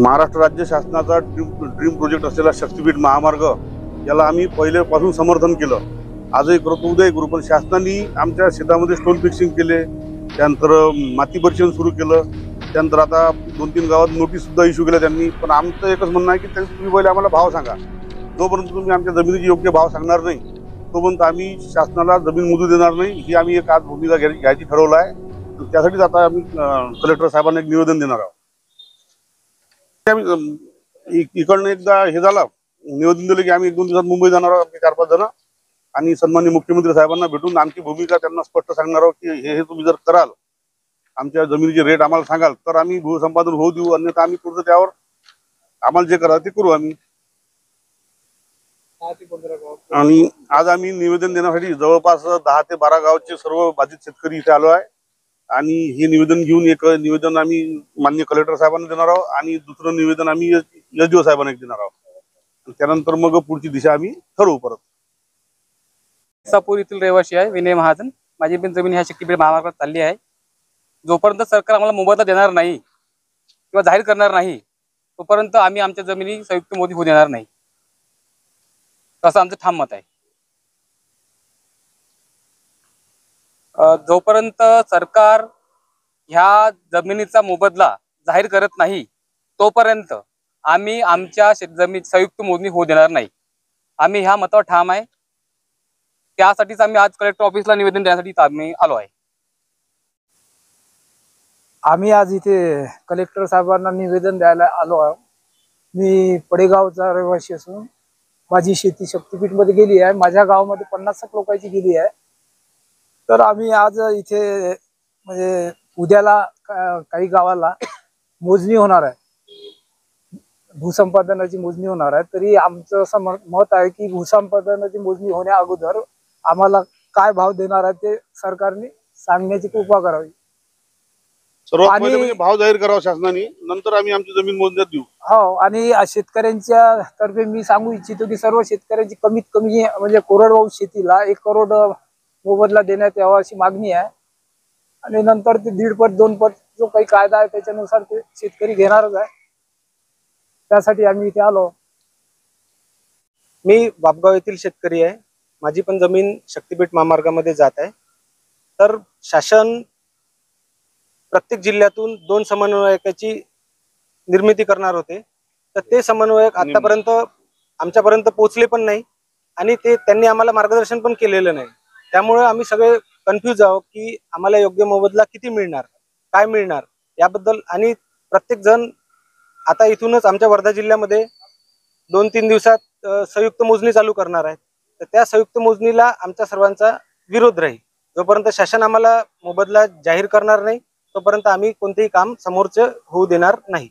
महाराष्ट्र राज्य शासनाचा dream project असलेला शक्तीपीठ महामार्ग याला आम्ही पहिल्यापासून समर्थन केलं, आजही करतो, उद्याही करू. पण शासनाने आमच्या शेतामध्ये स्टोन फिक्सिंग केले, त्यानंतर माती परीक्षण सुरू केलं, त्यानंतर आता 2-3 गावात नोटीस सुद्धा इश्यू केल्या त्यांनी. पण आमचं एकच म्हणणं आहे की तुम्ही पहिले आम्हाला भाव सांगा. जोपर्यंत तुम्ही आमच्या जमिनीची योग्य भाव सांगणार नाही तोपर्यंत आम्ही शासनाला जमीन मोजू देणार नाही, ही आम्ही एक आज भूमिका घ्यायची ठरवलं आहे. त्यासाठीच आता आम्ही कलेक्टर साहेबांना एक निवेदन देणार आहोत. इकडनं एकदा हे झालं, निवेदन दिलं की आम्ही 1-2 दिवसात मुंबई जाणार आहोत, 4-5 जण, आणि सन्माननीय मुख्यमंत्री साहेबांना भेटून आमची भूमिका त्यांना स्पष्ट सांगणार आहोत की हे तुम्ही जर कराल, आमच्या जमिनीचे रेट आम्हाला सांगाल तर आम्ही भूसंपादन होऊ देऊ, अन्यथा आम्ही पुढचं त्यावर आम्हाला जे करावं ते करू आम्ही. आणि आज आम्ही निवेदन देण्यासाठी जवळपास 10 ते 12 गावचे सर्व बाधित शेतकरी इथे आलो आहे. आणि हे निवेदन घेऊन एक निवेदन आम्ही माननीय कलेक्टर साहेबांना देणार आहोत आणि दुसरं निवेदन आम्ही SDO साहेबांना देणार आहोत. त्यानंतर मग पुढची दिशा आम्ही ठरवू. परत सापूर येथील रहिवासी आहे विनय महाजन. माझी पण जमीन ह्या शक्तीपीठ महामार्गात चालली आहे. जोपर्यंत सरकार आम्हाला मोबदला देणार नाही किंवा जाहीर करणार नाही तोपर्यंत आम्ही आमच्या जमिनी संयुक्त मोदी होऊ देणार नाही, असं आमचं ठाम मत आहे. जोपर्यंत सरकार ह्या जमिनीचा मोबदला जाहीर करत नाही तोपर्यंत आम्ही आमच्या शेतजमीन संयुक्त मोजणी होऊ देणार नाही. आम्ही ह्या मतावर ठाम आहे. त्यासाठीच आम्ही आज कलेक्टर ऑफिसला निवेदन देण्यासाठी आम्ही आलो आहे. आम्ही आज इथे कलेक्टर साहेबांना निवेदन द्यायला आलो आहोत. मी पडेगावचा रहिवासी असून माझी शेती शक्तीपीठमध्ये गेली आहे. माझ्या गावामध्ये 50 लोकांची गेली आहे. तर आम्ही आज इथे म्हणजे उद्याला काही गावाला मोजणी होणार आहे, भूसंपादनाची मोजणी होणार आहे. तरी आमचं असं मत आहे की भूसंपादनाची मोजणी होण्या अगोदर आम्हाला काय भाव देणार आहे ते सरकारने सांगण्याची कृपा करावी. सर्वात पहिले म्हणजे भाव जाहीर करावा शासनाने, नंतर आम्ही आमची जमीन मोजण्यात देऊ. हो, आणि शेतकऱ्यांच्या तर्फे मी सांगू इच्छितो की सर्व शेतकऱ्यांची कमीत कमी म्हणजे कोरडवाहू शेतीला 1 करोड मोबदला देण्यात यावा अशी मागणी आहे. आणि नंतर ते 1.5 पट 2 पट जो काही कायदा आहे त्याच्यानुसार ते शेतकरी घेणारच आहे. त्यासाठी आम्ही इथे आलो. मी बापगाव येथील शेतकरी आहे. माझी पण जमीन शक्तीपीठ महामार्गामध्ये जात आहे. तर शासन प्रत्येक जिल्ह्यातून 2 समन्वयकाची निर्मिती करणार होते. तर ते समन्वयक आतापर्यंत आमच्यापर्यंत पोहोचले पण नाही आणि त्यांनी आम्हाला मार्गदर्शन पण केलेलं नाही. त्यामुळे आम्ही सगळे कन्फ्यूज आहोत की आम्हाला योग्य मोबदला किती मिळणार, काय मिळणार याबद्दल. आणि प्रत्येक जण आता इथूनच आमच्या वर्धा जिल्ह्यामध्ये 2-3 दिवसात संयुक्त मोजणी चालू करणार आहे. तर त्या संयुक्त मोजणीला आमच्या सर्वांचा विरोध राहील. जोपर्यंत शासन आम्हाला मोबदला जाहीर करणार नाही तोपर्यंत आम्ही कोणतेही काम समोरचे होऊ देणार नाही.